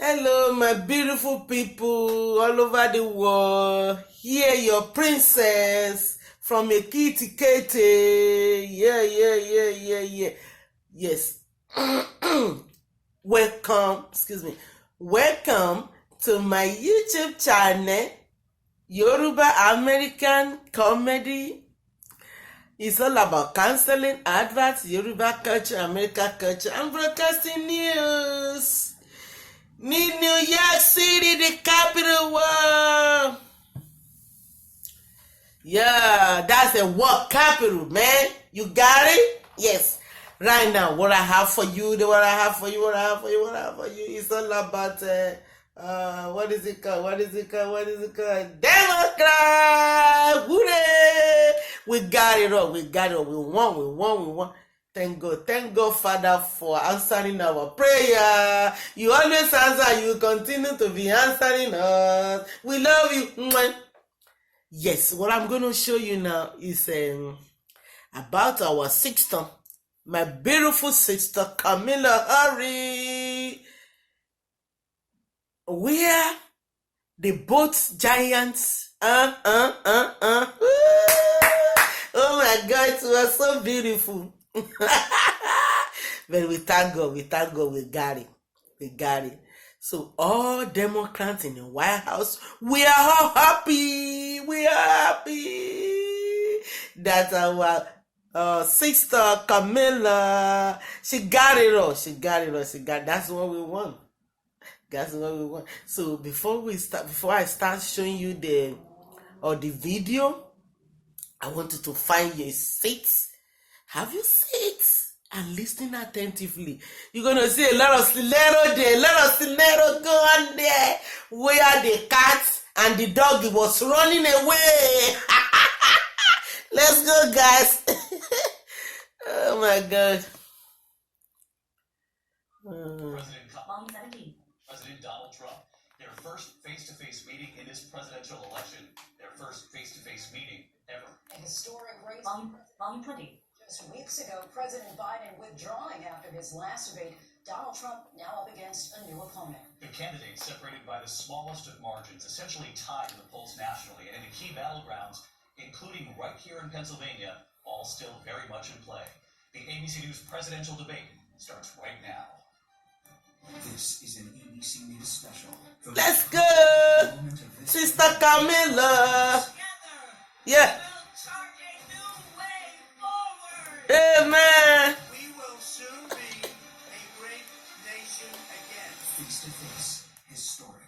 Hello, my beautiful people all over the world. Here, your princess from Ekiti, kete. Yeah. Yes. Welcome to my YouTube channel, Yoruba American Comedy. It's all about counseling, adverts, Yoruba culture, American culture, and broadcasting news. New York City, the capital world. Yeah, that's a world capital, man. You got it? Yes. Right now, what I have for you, is all about what is it called? Democrat! Hooray! We got it all. We won. Thank God, Father, for answering our prayer. You always answer, you continue to be answering us. We love you. Yes, what I'm going to show you now is about our sister, my beautiful sister, Kamala Harris. We are the both giants. Oh my God, it was so beautiful. But we thank God, we got it. So all Democrats in the White House, we are all happy. That our sister Kamala, she got it all. That's what we want. So before I start showing you the video, I want you to find your seats. Have your seats and listen attentively. You're gonna see a lot of stiletto there, go on there, where the cat and the dog was running away. Let's go, guys. Oh my God. President Donald Trump, their first face-to-face meeting in this presidential election, their first face-to-face meeting ever. A historic race. Volume 20. Just weeks ago, President Biden withdrawing after his last debate, Donald Trump now up against a new opponent. The candidates separated by the smallest of margins, essentially tied in the polls nationally, and in the key battlegrounds, including right here in Pennsylvania, all still very much in play. The ABC News presidential debate starts right now. This is an ABC News special. Let's go, Sister Kamala. Yeah. Amen. We will soon be a great nation again. Face-to-face, historic.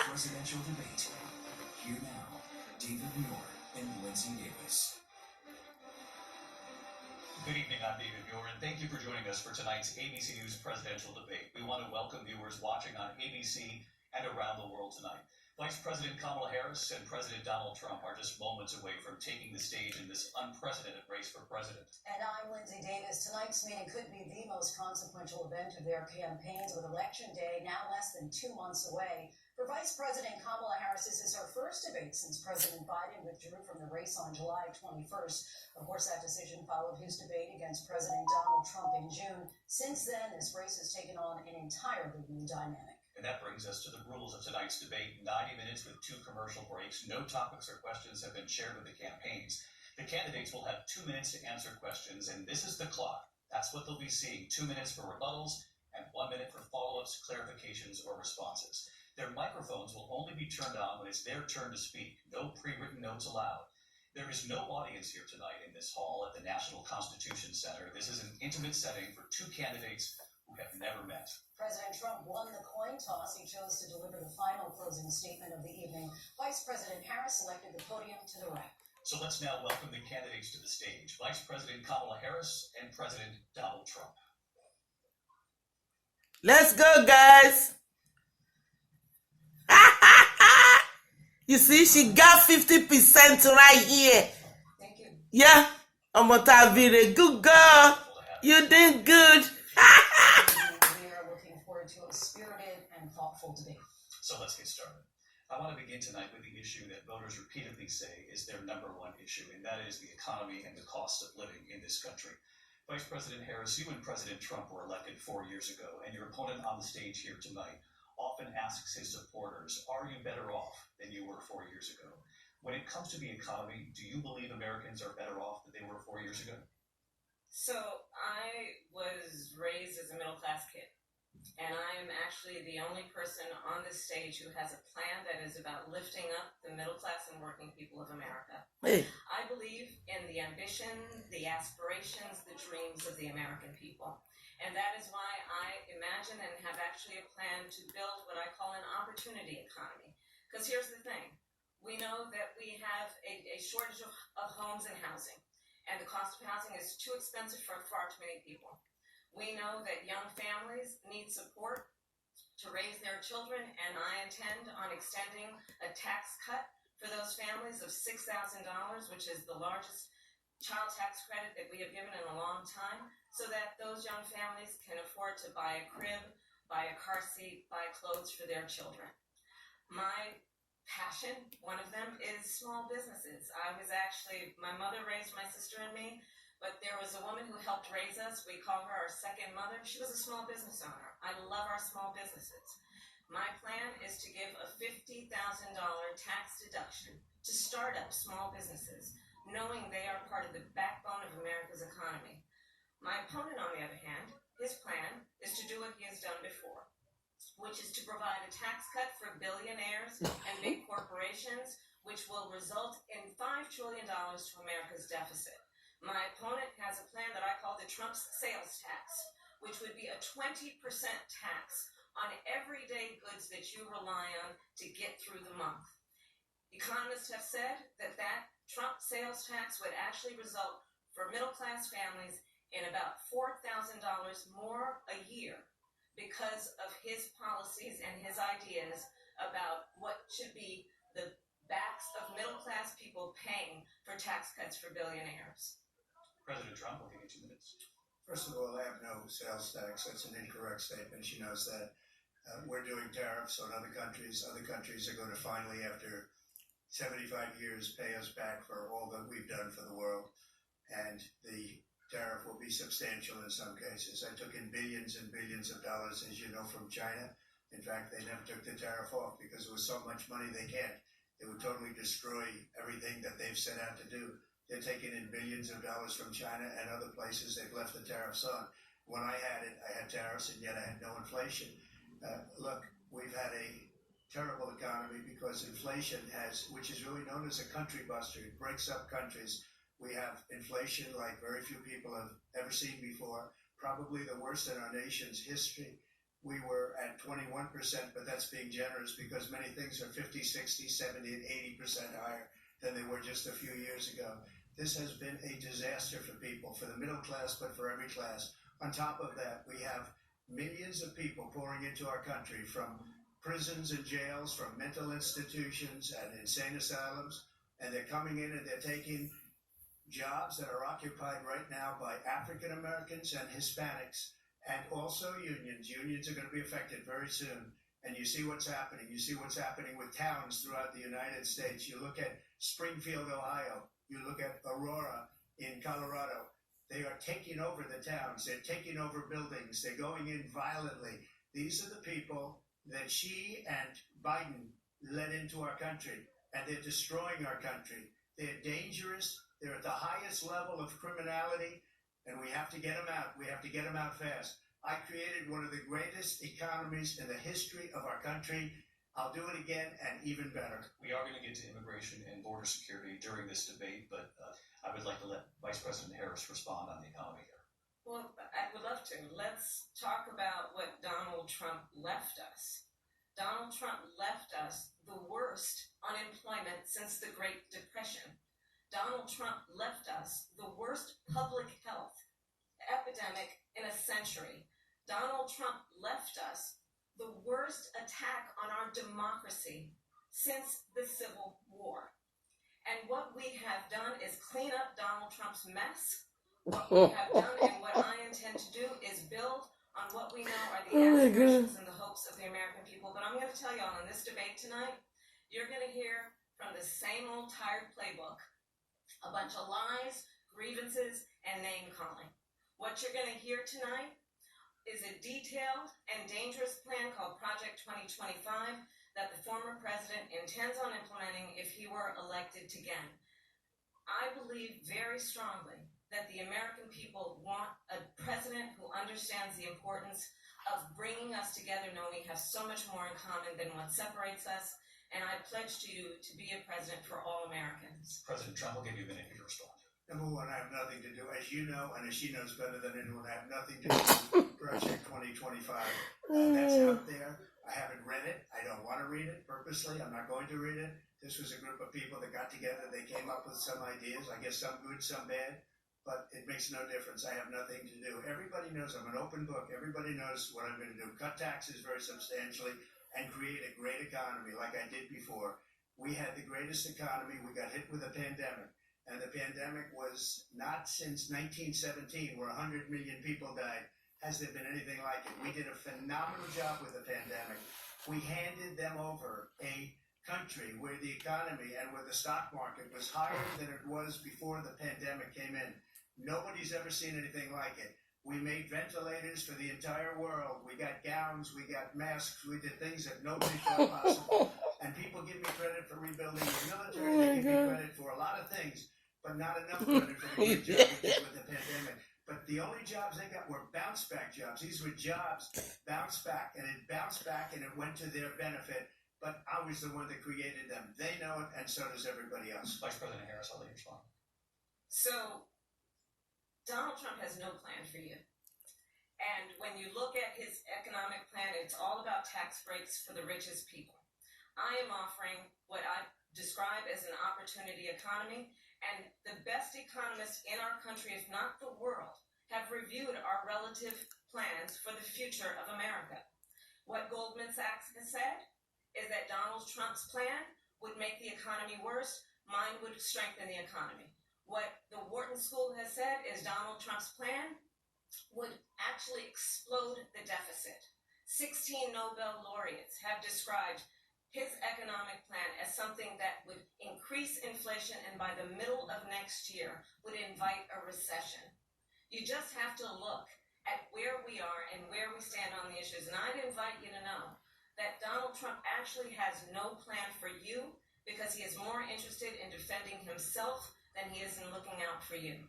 Presidential debate. Here now, David Muir and Lindsay Davis. Good evening, I'm David Muir, and thank you for joining us for tonight's ABC News presidential debate. We want to welcome viewers watching on ABC and around the world tonight. Vice President Kamala Harris and President Donald Trump are just moments away from taking the stage in this unprecedented race for president. And I'm Lindsay Davis. Tonight's meeting could be the most consequential event of their campaigns, with Election Day now less than 2 months away. For Vice President Kamala Harris, this is her first debate since President Biden withdrew from the race on July 21st. Of course, that decision followed his debate against President Donald Trump in June. Since then, this race has taken on an entirely new dynamic. And that brings us to the rules of tonight's debate. 90 minutes with 2 commercial breaks. No topics or questions have been shared with the campaigns. The candidates will have 2 minutes to answer questions, and this is the clock. That's what they'll be seeing. 2 minutes for rebuttals and 1 minute for follow-ups, clarifications, or responses. Their microphones will only be turned on when it's their turn to speak. No pre-written notes allowed. There is no audience here tonight in this hall at the National Constitution Center. This is an intimate setting for 2 candidates who have never met. President Trump won the coin toss. He chose to deliver the final closing statement of the evening. Vice President Harris selected the podium to the right. So let's now welcome the candidates to the stage. Vice President Kamala Harris and President Donald Trump. Let's go, guys. You see, she got 50% right here. Thank you. Yeah, I'm gonna be a good girl. You did good. We are looking forward to a spirited and thoughtful debate. So let's get started. I want to begin tonight with the issue that voters repeatedly say is their number one issue, and that is the economy and the cost of living in this country. Vice President Harris, you and President Trump were elected 4 years ago, and your opponent on the stage here tonight often asks his supporters, are you better off than you were 4 years ago? When it comes to the economy, do you believe Americans are better off than they were 4 years ago? So I was raised as a middle-class kid, and I am actually the only person on this stage who has a plan that is about lifting up the middle class and working people of America. Hey, I believe in the ambition, the aspirations, the dreams of the American people. And that is why I imagine and have actually a plan to build what I call an opportunity economy. Because here's the thing. We know that we have a shortage of homes and housing. And the cost of housing is too expensive for far too many people. We know that young families need support to raise their children, and I intend on extending a tax cut for those families of $6,000, which is the largest child tax credit that we have given in a long time, so that those young families can afford to buy a crib, buy a car seat, buy clothes for their children. My passion, one of them, is small businesses. My mother raised my sister and me, but there was a woman who helped raise us. We call her our second mother. She was a small business owner. I love our small businesses. My plan is to give a $50,000 tax deduction to start up small businesses, knowing they are part of the backbone of America's economy. My opponent, on the other hand, his plan is to do what he has done before, which is to provide a tax cut for billionaires and big corporations, which will result in $5 trillion to America's deficit. My opponent has a plan that I call the Trump's sales tax, which would be a 20% tax on everyday goods that you rely on to get through the month. Economists have said that Trump sales tax would actually result for middle-class families in about $4,000 more a year because of his policies and his ideas about what should be the backs of middle-class people paying for tax cuts for billionaires. President Trump, will give you 2 minutes. First of all, I have no sales tax. That's an incorrect statement. She knows that. We're doing tariffs on other countries. Other countries are going to finally, after 75 years, pay us back for all that we've done for the world. And the tariff will be substantial in some cases. I took in billions and billions of dollars, as you know, from China. In fact, they never took the tariff off because it was so much money they can't. It would totally destroy everything that they've set out to do. They're taking in billions of dollars from China and other places they've left the tariffs on. When I had it, I had tariffs, and yet I had no inflation. Look, we've had a terrible economy because inflation which is really known as a country buster. It breaks up countries. We have inflation like very few people have ever seen before, probably the worst in our nation's history. We were at 21%, but that's being generous because many things are 50, 60, 70, and 80% higher than they were just a few years ago. This has been a disaster for people, for the middle class, but for every class. On top of that, we have millions of people pouring into our country from prisons and jails, from mental institutions and insane asylums, and they're coming in and they're taking jobs that are occupied right now by African Americans and Hispanics, and also unions. Unions are going to be affected very soon. And you see what's happening. You see what's happening with towns throughout the United States. You look at Springfield, Ohio. You look at Aurora in Colorado. They are taking over the towns. They're taking over buildings. They're going in violently. These are the people that Xi and Biden led into our country, and they're destroying our country. They're dangerous. They're at the highest level of criminality, and we have to get them out. We have to get them out fast. I created one of the greatest economies in the history of our country. I'll do it again and even better. We are going to get to immigration and border security during this debate, but I would like to let Vice President Harris respond on the economy here. Well, I would love to. Let's talk about what Donald Trump left us. Donald Trump left us the worst unemployment since the Great Depression. Donald Trump left us the worst public health epidemic in a century. Donald Trump left us the worst attack on our democracy since the Civil War. And what we have done is clean up Donald Trump's mess. What we have done and what I intend to do is build on what we know are the aspirations and the hopes of the American people. But I'm going to tell y'all in this debate tonight, you're going to hear from the same old tired playbook, a bunch of lies, grievances, and name calling. What you're going to hear tonight is a detailed and dangerous plan called Project 2025 that the former president intends on implementing if he were elected again. I believe very strongly that the American people want a president who understands the importance of bringing us together, knowing we have so much more in common than what separates us. And I pledge to you to be a president for all Americans. President Trump will give you a minute to respond. Number one, I have nothing to do, as you know, and as she knows better than anyone, I have nothing to do with Project 2025. That's out there. I haven't read it. I don't want to read it purposely. I'm not going to read it. This was a group of people that got together. They came up with some ideas. I guess some good, some bad. But it makes no difference. I have nothing to do. Everybody knows I'm an open book. Everybody knows what I'm going to do. Cut taxes very substantially and create a great economy like I did before. We had the greatest economy. We got hit with a pandemic. And the pandemic was not since 1917, where 100 million people died, has there been anything like it. We did a phenomenal job with the pandemic. We handed them over a country where the economy and where the stock market was higher than it was before the pandemic came in. Nobody's ever seen anything like it. We made ventilators for the entire world. We got gowns, we got masks, we did things that nobody thought possible. And people give me credit for rebuilding the military, they give me credit for a lot of things, but not enough credit for the great job we did with the pandemic. But the only jobs they got were bounce back jobs. These were jobs bounced back, and it bounced back and it went to their benefit. But I was the one that created them. They know it, and so does everybody else. Vice President Harris, I'll let you respond. So, Donald Trump has no plan for you. And when you look at his economic plan, it's all about tax breaks for the richest people. I am offering what I describe as an opportunity economy, and the best economists in our country, if not the world, have reviewed our relative plans for the future of America. What Goldman Sachs has said is that Donald Trump's plan would make the economy worse, mine would strengthen the economy. What the Wharton School has said is Donald Trump's plan would actually explode the deficit. 16 Nobel laureates have described his economic plan as something that would increase inflation and by the middle of next year would invite a recession. You just have to look at where we are and where we stand on the issues. And I'd invite you to know that Donald Trump actually has no plan for you because he is more interested in defending himself than he is in looking out for you.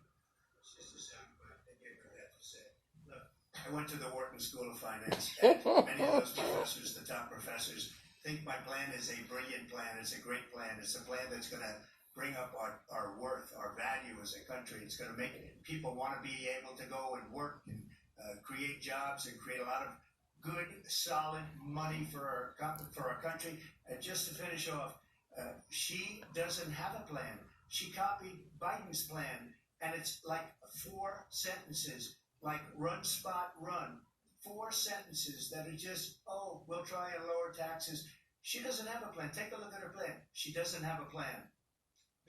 I went to the Wharton School of Finance, and many of those professors, the top professors, think my plan is a brilliant plan. It's a great plan. It's a plan that's going to bring up our worth, our value as a country. It's going to make people want to be able to go and work and create jobs and create a lot of good, solid money for our country. And just to finish off, she doesn't have a plan. She copied Biden's plan, and it's like 4 sentences, like run, spot, run. 4 sentences that are just, oh, we'll try and lower taxes. She doesn't have a plan. Take a look at her plan. She doesn't have a plan.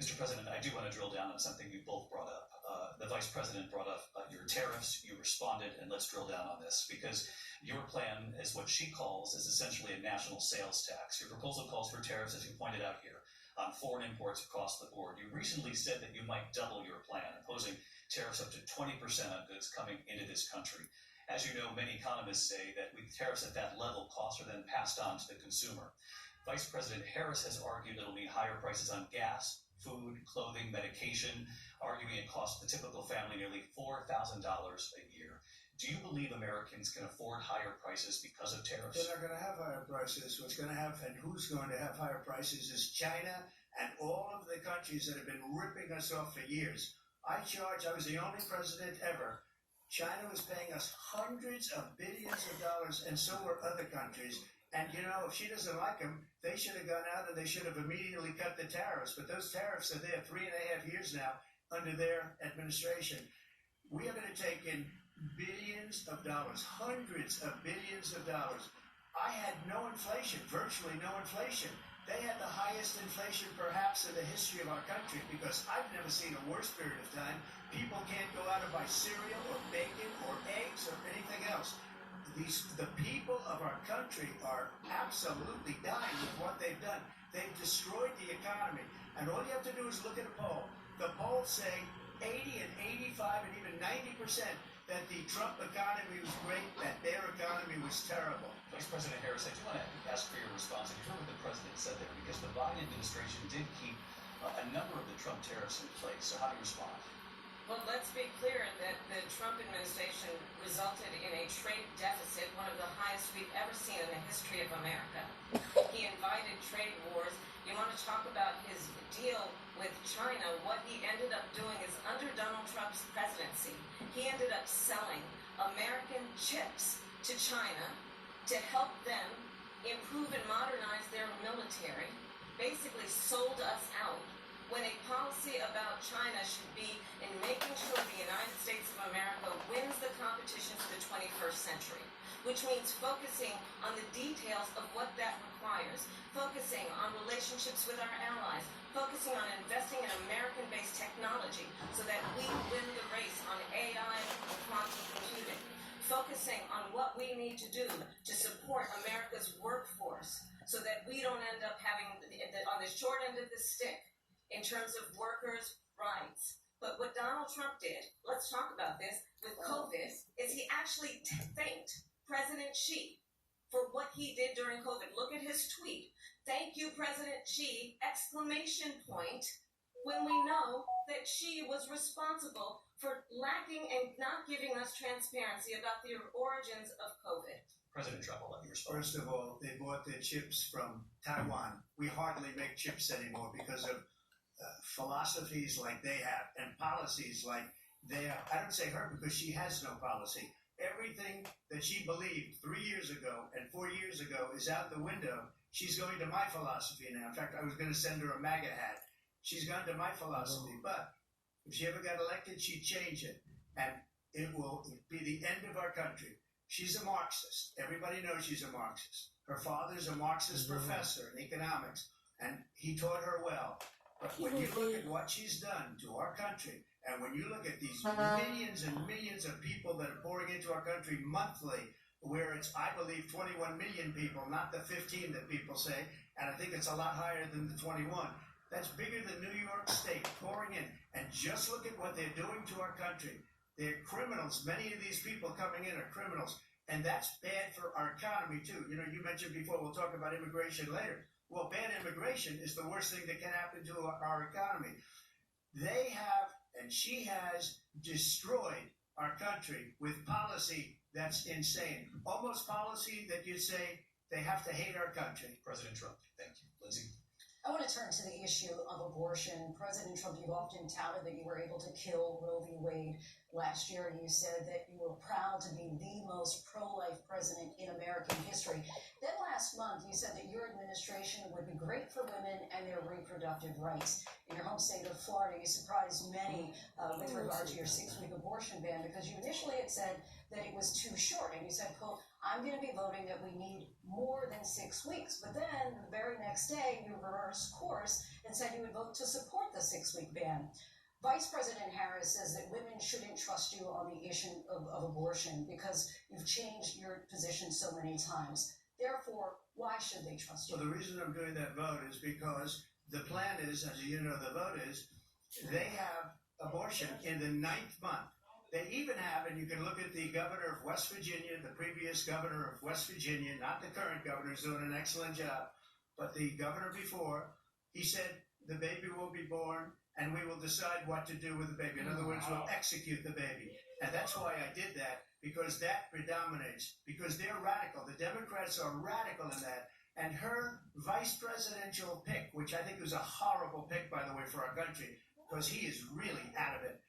Mr. President, I do want to drill down on something you both brought up. The Vice President brought up your tariffs. You responded, and let's drill down on this because your plan is what she calls is essentially a national sales tax. Your proposal calls for tariffs, as you pointed out here, on foreign imports across the board. You recently said that you might double your plan, imposing tariffs up to 20% on goods coming into this country. As you know, many economists say that with tariffs at that level, costs are then passed on to the consumer. Vice President Harris has argued it'll mean higher prices on gas, food, clothing, medication, arguing it costs the typical family nearly $4,000 a year. Do you believe Americans can afford higher prices because of tariffs? They're not going to have higher prices. What's going to have and who's going to have higher prices is China and all of the countries that have been ripping us off for years. I was the only president ever. China was paying us hundreds of billions of dollars, and so were other countries. And, you know, if she doesn't like them, they should have gone out and they should have immediately cut the tariffs. But those tariffs are there 3.5 years now under their administration. We are going to take in billions of dollars, hundreds of billions of dollars. I had no inflation, virtually no inflation. They had the highest inflation perhaps in the history of our country because I've never seen a worse period of time. People can't go out and buy cereal or bacon or eggs or anything else. The people of our country are absolutely dying with what they've done. They've destroyed the economy. And all you have to do is look at a poll. The polls say 80 and 85 and even 90% that the Trump economy was great, that their economy was terrible. Vice President Harris, I do want to ask for your response. You heard what the president said there, because the Biden administration did keep a number of the Trump tariffs in place. So how do you respond? Well, let's be clear that the Trump administration resulted in a trade deficit, one of the highest we've ever seen in the history of America. He invited trade wars. You want to talk about his deal with China? What he ended up doing is, under Donald Trump's presidency, he ended up selling American chips to China to help them improve and modernize their military, basically sold us out, when a policy about China should be in making sure the United States of America wins the competition for the 21st century, which means focusing on the details of what that requires, focusing on relationships with our allies, focusing on investing in American-based technology so that we win the race on AI and quantum computing, focusing on what we need to do to support America's workforce so that we don't end up having, on the short end of the stick, in terms of workers' rights. But what Donald Trump did, let's talk about this, with COVID, is he actually thanked President Xi for what he did during COVID. Look at his tweet. Thank you, President Xi, exclamation point, when we know that Xi was responsible for lacking and not giving us transparency about the origins of COVID. President Trump, I'll let you respond. First of all, they bought their chips from Taiwan. We hardly make chips anymore because of philosophies like they have and policies like they have. I don't say her because she has no policy. Everything that she believed 3 years ago and 4 years ago is out the window. She's going to my philosophy now. In fact, I was going to send her a MAGA hat. She's gone to my philosophy. But if she ever got elected, she'd change it. And it will be the end of our country. She's a Marxist. Everybody knows she's a Marxist. Her father's a Marxist professor in economics, and he taught her well. But when you look at what she's done to our country, and when you look at these millions and millions of people that are pouring into our country monthly, where it's, I believe, 21 million people, not the 15 that people say, and I think it's a lot higher than the 21. That's bigger than New York State pouring in. And just look at what they're doing to our country. They're criminals. Many of these people coming in are criminals. And that's bad for our economy, too. You know, you mentioned before, we'll talk about immigration later. Well, bad immigration is the worst thing that can happen to our economy. They have, and she has, destroyed our country with policy that's insane. Almost policy that you say they have to hate our country. President Trump, thank you. Lindsay? I want to turn to the issue of abortion. President Trump, you've often touted that you were able to kill Roe v. Wade last year, and you said that you were proud to be the most pro-life president in American history. Then last month, you said that your administration would be great for women and their reproductive rights. In your home state of Florida, you surprised many with regard to your 6-week abortion ban, because you initially had said that it was too short, and you said, quote, I'm going to be voting that we need more than 6 weeks. But then the very next day, you reversed course and said you would vote to support the 6-week ban. Vice President Harris says that women shouldn't trust you on the issue of abortion because you've changed your position so many times. Therefore, why should they trust you? Well, the reason I'm doing that vote is because the plan is, as you know, the vote is, they have abortion in the 9th month. They even have, and you can look at the governor of West Virginia, the previous governor of West Virginia, not the current governor, who's doing an excellent job, but the governor before, he said the baby will be born and we will decide what to do with the baby. In other words, we'll execute the baby. And that's why I did that, because that predominates, because they're radical. The Democrats are radical in that. And her vice presidential pick, which I think was a horrible pick, by the way, for our country, because he is really out of it.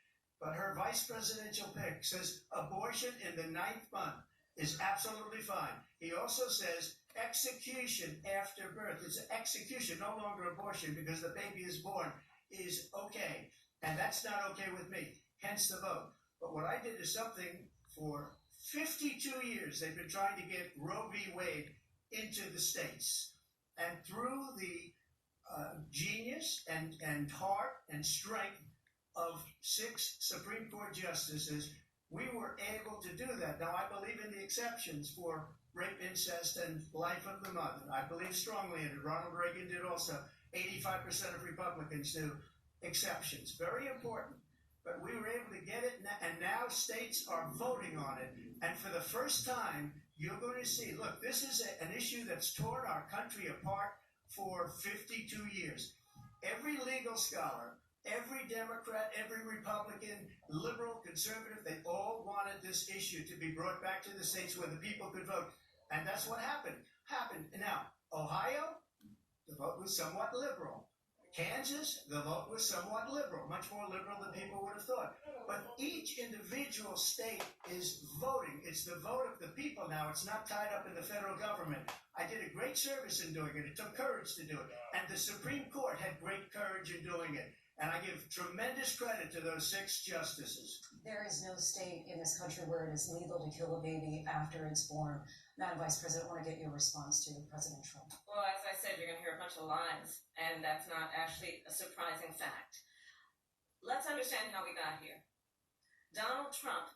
But her vice presidential pick says abortion in the 9th month is absolutely fine. He also says execution after birth. It's execution, no longer abortion, because the baby is born, is okay. And that's not okay with me, hence the vote. But what I did is something for 52 years. They've been trying to get Roe v. Wade into the states. And through the genius and heart and strength of 6 Supreme Court justices, we were able to do that. Now, I believe in the exceptions for rape, incest, and life of the mother. I believe strongly in it. Ronald Reagan did also. 85% of Republicans do exceptions. Very important. but we were able to get it, and now states are voting on it. And for the first time, you're going to see, look, this is an issue that's torn our country apart for 52 years. Every legal scholar, every Democrat, every Republican, liberal, conservative, they all wanted this issue to be brought back to the states where the people could vote. And that's what happened. Now, Ohio, the vote was somewhat liberal. Kansas, the vote was somewhat liberal, much more liberal than people would have thought. But each individual state is voting. It's the vote of the people now. It's not tied up in the federal government. I did a great service in doing it. It took courage to do it. And the Supreme Court had great courage in doing it. And I give tremendous credit to those 6 justices. There is no state in this country where it is legal to kill a baby after it's born. Madam Vice President, I want to get your response to President Trump. Well, as I said, you're going to hear a bunch of lies, and that's not actually a surprising fact. Let's understand how we got here. Donald Trump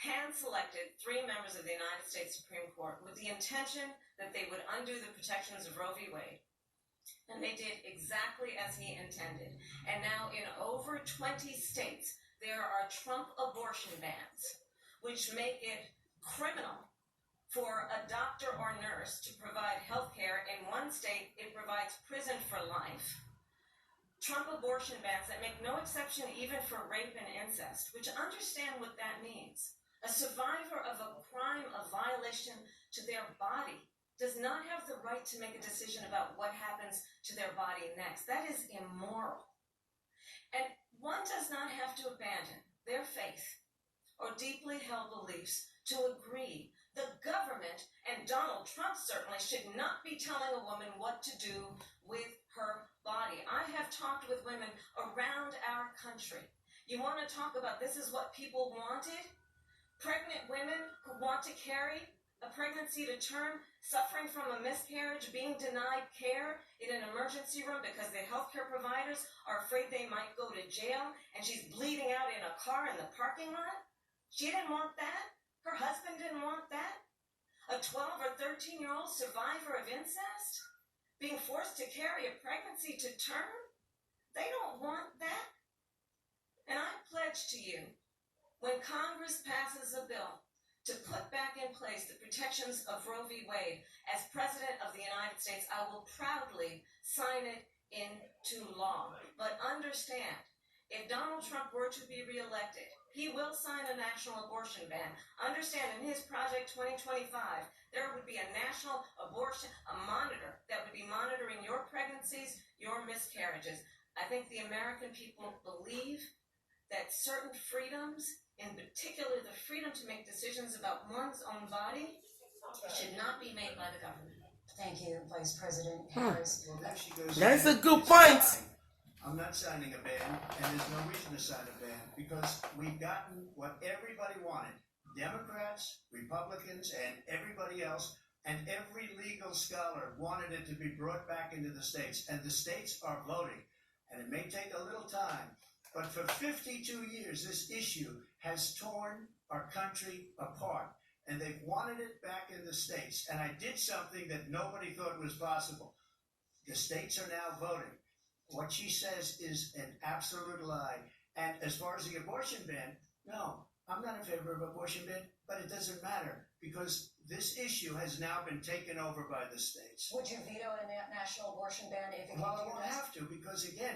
hand-selected 3 members of the United States Supreme Court with the intention that they would undo the protections of Roe v. Wade. And they did exactly as he intended. And now in over 20 states, there are Trump abortion bans, which make it criminal for a doctor or nurse to provide health care. In one state, it provides prison for life. Trump abortion bans that make no exception even for rape and incest, which understand what that means. A survivor of a crime, a violation to their body, does not have the right to make a decision about what happens to their body next. That is immoral. And one does not have to abandon their faith or deeply held beliefs to agree. The government, and Donald Trump certainly, should not be telling a woman what to do with her body. I have talked with women around our country. You want to talk about this is what people wanted? Pregnant women who want to carry a pregnancy to term, suffering from a miscarriage, being denied care in an emergency room because the healthcare providers are afraid they might go to jail, and she's bleeding out in a car in the parking lot. She didn't want that. Her husband didn't want that. A 12 or 13-year-old survivor of incest being forced to carry a pregnancy to term. They don't want that. And I pledge to you, when Congress passes a bill to put back in place the protections of Roe v. Wade, as President of the United States, I will proudly sign it into law. But understand, if Donald Trump were to be reelected, he will sign a national abortion ban. Understand, in his Project 2025, there would be a national abortion, a monitor that would be monitoring your pregnancies, your miscarriages. I think the American people believe that certain freedoms, in particular the freedom to make decisions about one's own body, should not be made by the government. Thank you, Vice President Harris. Well, there she goes. That's a good point. I'm not signing a ban, and there's no reason to sign a ban, because we've gotten what everybody wanted. Democrats, Republicans, and everybody else, and every legal scholar wanted it to be brought back into the states. And the states are voting. And it may take a little time, but for 52 years, this issue has torn our country apart. And they've wanted it back in the states. And I did something that nobody thought was possible. The states are now voting. What she says is an absolute lie. And as far as the abortion ban, no, I'm not in favor of abortion ban, but it doesn't matter, because this issue has now been taken over by the states. Would you veto a national abortion ban if it came Well, to I won't this? have to, because again,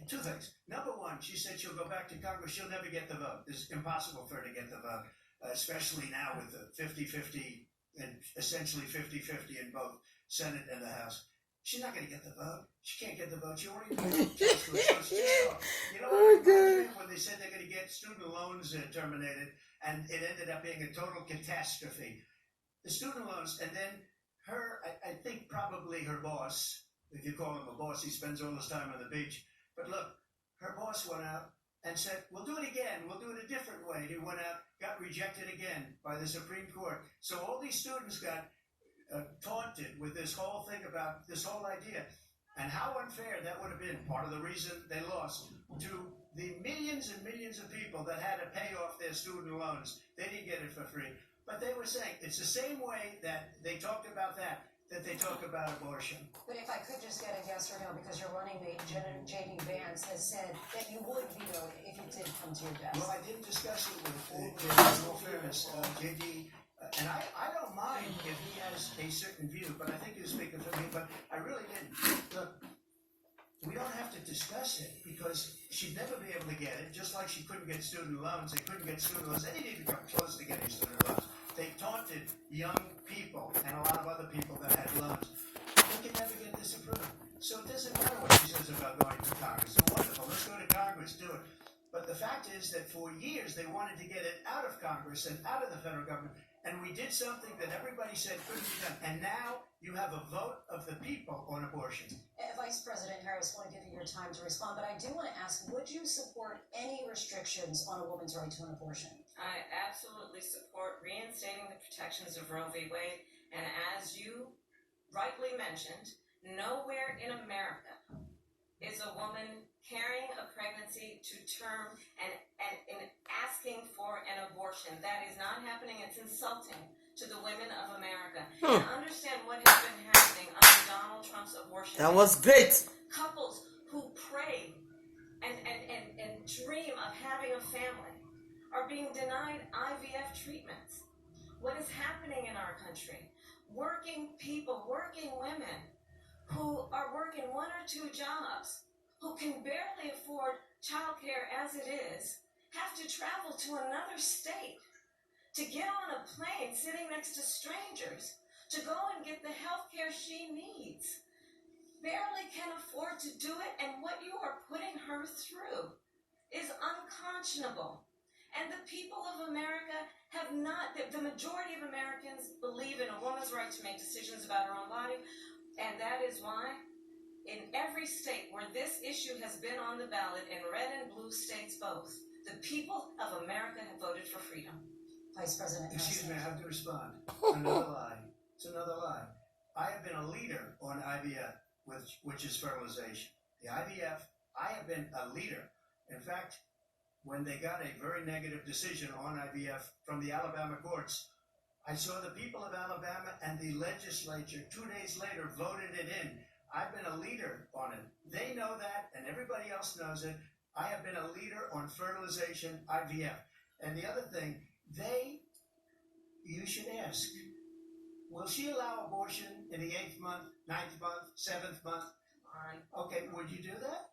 two things. Number one, she said she'll go back to Congress. She'll never get the vote. It's impossible for her to get the vote, especially now with the 50-50 and essentially 50-50 in both Senate and the House. She's not going to get the vote. She can't get the vote. She already passed it. So it's just talk. You know what? When they said they're going to get student loans terminated, and it ended up being a total catastrophe. The student loans, and then her, I think probably her boss, if you call him a boss, he spends all his time on the beach. But look, her boss went out and said, we'll do it again. We'll do it a different way. He went out, got rejected again by the Supreme Court. So all these students got taunted with this whole thing about this whole idea. And how unfair that would have been, part of the reason they lost, to the millions and millions of people that had to pay off their student loans. They didn't get it for free. But they were saying it's the same way that they talked about that. that they talk about abortion. But if I could just get a yes or no, because your running mate, J.D. Vance, has said that you would veto it if it did come to your desk. Well, I didn't discuss it with JD, in all fairness. JD, and I don't mind if he has a certain view, but I think he was speaking for me, but I really didn't. Look, we don't have to discuss it because she'd never be able to get it, just like she couldn't get student loans. They couldn't get student loans. They didn't even come close to getting student loans. They taunted young people and a lot of other people that had loans. They could never get this approved. So it doesn't matter what she says about going to Congress. So wonderful. Let's go to Congress, do it. But the fact is that for years they wanted to get it out of Congress and out of the federal government. And we did something that everybody said couldn't be done. And now you have a vote of the people on abortion. Vice President Harris, I want to give you your time to respond, but I do want to ask, would you support any restrictions on a woman's right to an abortion? I absolutely support reinstating the protections of Roe v. Wade. And as you rightly mentioned, nowhere in America is a woman carrying a pregnancy to term and asking for an abortion. That is not happening. It's insulting to the women of America. And understand what has been happening under Donald Trump's abortion. That was great. Couples who pray and dream of having a family are being denied IVF treatments. What is happening in our country? Working people, working women who are working 1 or 2 jobs, who can barely afford childcare as it is, have to travel to another state to get on a plane sitting next to strangers to go and get the health care she needs. Barely can afford to do it, and what you are putting her through is unconscionable. And the people of America have not, the majority of Americans believe in a woman's right to make decisions about her own body, and that is why in every state where this issue has been on the ballot, in red and blue states both, the people of America have voted for freedom. Vice President Harris. Excuse me, I have to respond. Another lie. It's another lie. I have been a leader on IVF, which is fertilization. The IVF, I have been a leader. In fact, when they got a very negative decision on IVF from the Alabama courts, I saw the people of Alabama and the legislature 2 days later voted it in. I've been a leader on it. They know that, and everybody else knows it. I have been a leader on fertilization, IVF. And the other thing, you should ask, will she allow abortion in the 8th month, 9th month, 7th month? Okay, would you do that?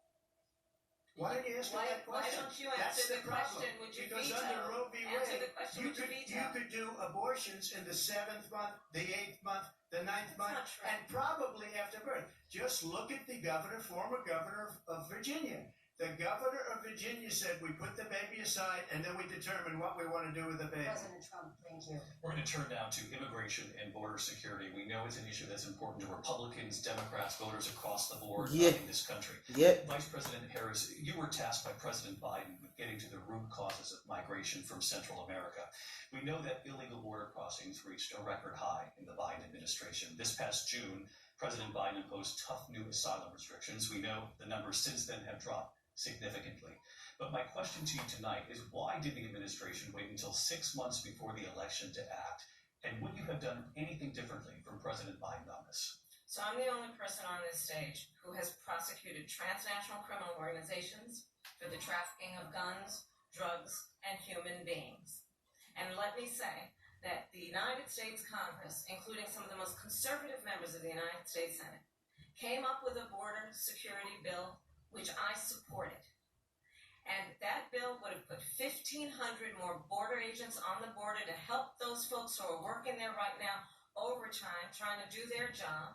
Why don't you ask her that question? Why don't you answer the question? Would you because veto? under Roe v. Answer Wade, the question. you Would you veto? could do abortions in the 7th month, the 8th month, the 9th month, not true. and probably after birth. Just look at the former governor of Virginia. The governor of Virginia said we put the baby aside and then we determine what we want to do with the baby. President Trump, thank you. We're going to turn now to immigration and border security. We know it's an issue that's important to Republicans, Democrats, voters across the board in this country. Vice President Harris, you were tasked by President Biden with getting to the root causes of migration from Central America. We know that illegal border crossings reached a record high in the Biden administration. This past June, President Biden imposed tough new asylum restrictions. We know the numbers since then have dropped significantly. But my question to you tonight is, why did the administration wait until 6 months before the election to act? And would you have done anything differently from President Biden on this? So I'm the only person on this stage who has prosecuted transnational criminal organizations for the trafficking of guns, drugs, and human beings. And let me say that the United States Congress, including some of the most conservative members of the United States Senate, came up with a border security bill which I supported. And that bill would have put 1,500 more border agents on the border to help those folks who are working there right now overtime, trying to do their job.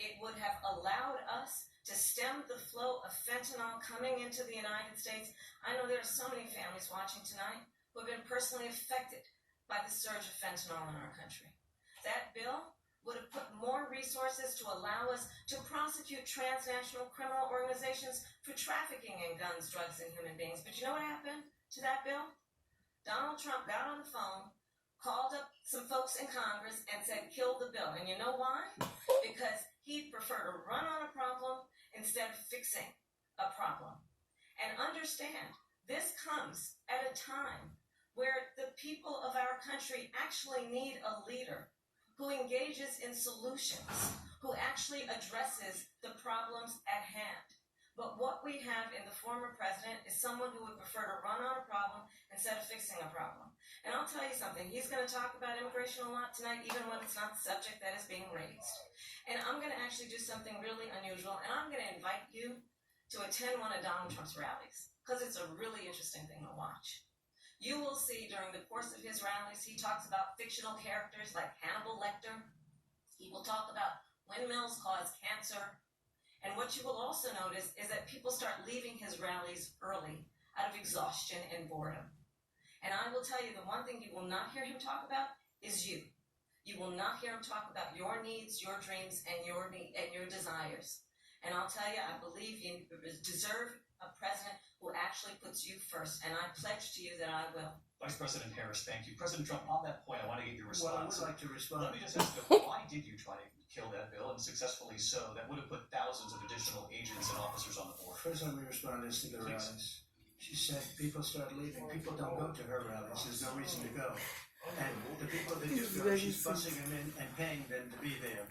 It would have allowed us to stem the flow of fentanyl coming into the United States. I know there are so many families watching tonight who have been personally affected by the surge of fentanyl in our country. That bill would have put more resources to allow us to prosecute transnational criminal organizations for trafficking in guns, drugs, and human beings. But you know what happened to that bill? Donald Trump got on the phone, called up some folks in Congress, and said, kill the bill. And you know why? Because he'd prefer to run on a problem instead of fixing a problem. And understand, this comes at a time where the people of our country actually need a leader who engages in solutions, who actually addresses the problems at hand. But what we have in the former president is someone who would prefer to run on a problem instead of fixing a problem. And I'll tell you something, he's going to talk about immigration a lot tonight, even when it's not the subject that is being raised. And I'm going to actually do something really unusual, and I'm going to invite you to attend one of Donald Trump's rallies, because it's a really interesting thing to watch. You will see during the course of his rallies, he talks about fictional characters like Hannibal Lecter. He will talk about windmills cause cancer. And what you will also notice is that people start leaving his rallies early out of exhaustion and boredom. And I will tell you, the one thing you will not hear him talk about is you. You will not hear him talk about your needs, your dreams, and your desires. And I'll tell you, I believe you deserve a president who actually puts you first. And I pledge to you that I will. Vice President Harris, thank you. President Trump, on that point, I want to get your response. Well, I would like to respond. Let me just ask you, why did you try to kill that bill, and successfully so? That would have put thousands of additional agents and officers on the board. First, let me respond is to the rallies. She said people start leaving. People don't go to her rallies. There's no reason to go. And the people that do go, she's bussing them in and paying them to be there,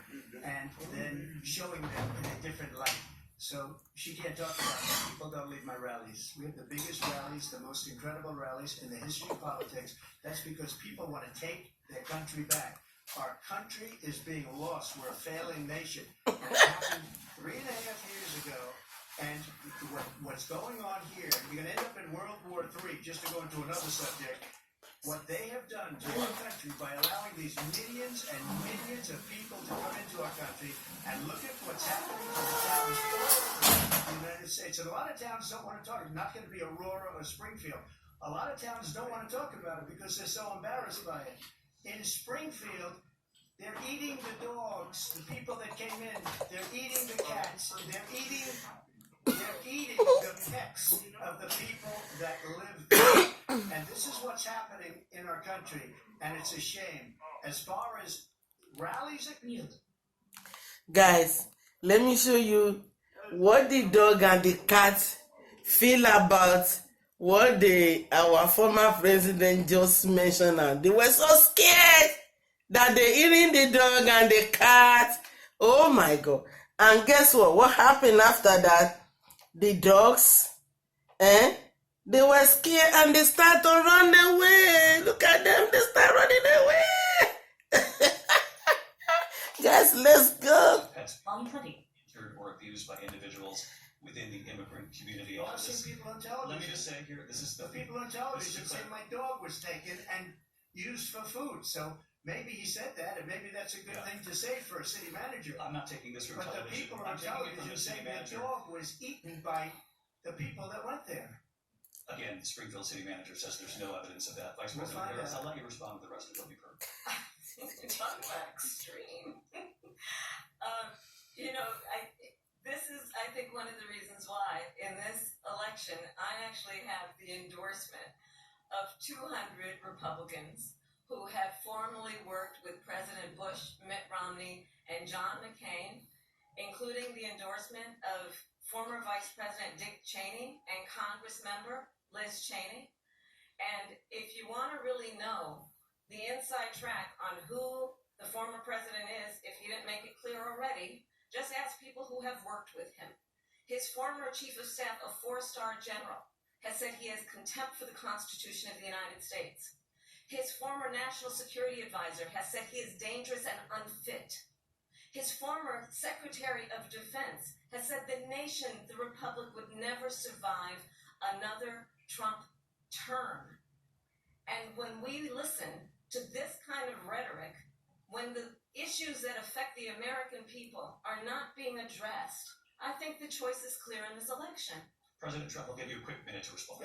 and then showing them in a different light. So she can't talk about that. People don't leave my rallies. We have the biggest rallies, the most incredible rallies in the history of politics. That's because people want to take their country back. Our country is being lost. We're a failing nation. And it happened 3.5 years ago. And what's going on here, you're going to end up in World War III, just to go into another subject. What they have done to our country by allowing these millions and millions of people to come into our country, and look at what's happening to the towns all over the United States. And a lot of towns don't want to talk. It's not going to be Aurora or Springfield. A lot of towns don't want to talk about it because they're so embarrassed by it. In Springfield, they're eating the dogs, the people that came in. They're eating the cats. They're eating the pets of the people that live there. And this is what's happening in our country, and it's a shame. As far as rallies, Guys, let me show you what the dog and the cat feel about what our former president just mentioned. And they were so scared that they're eating the dog and the cat. Oh my God. And guess what? What happened after that? The dogs, they were scared and they start to run away. Look at them, they start running away. Guys, let's go. Pets injured or abused by individuals within the immigrant community. I've seen people on television. Let me just say here, this is The people on television say my dog was taken and used for food. So maybe he said that, and maybe that's a good thing to say for a city manager. I'm not taking this from But the television. people I'm on taking it from television the say city the manager. dog was eaten by the people that went there. Again, the Springfield city manager says there's no evidence of that. Vice We'll President find Harris, out. I'll let you respond to the rest of what you've heard. Talk about extreme. This is, I think, one of the reasons why in this election I actually have the endorsement of 200 Republicans who have formally worked with President Bush, Mitt Romney, and John McCain, including the endorsement of former Vice President Dick Cheney and Congress member Liz Cheney. And if you want to really know the inside track on who the former president is, if he didn't make it clear already, just ask people who have worked with him. His former chief of staff, a 4-star general, has said he has contempt for the Constitution of the United States. His former national security advisor has said he is dangerous and unfit. His former Secretary of Defense has said the nation, the Republic, would never survive another Trump term. And when we listen to this kind of rhetoric, when the issues that affect the American people are not being addressed, I think the choice is clear in this election. President Trump, I'll give you a quick minute to respond.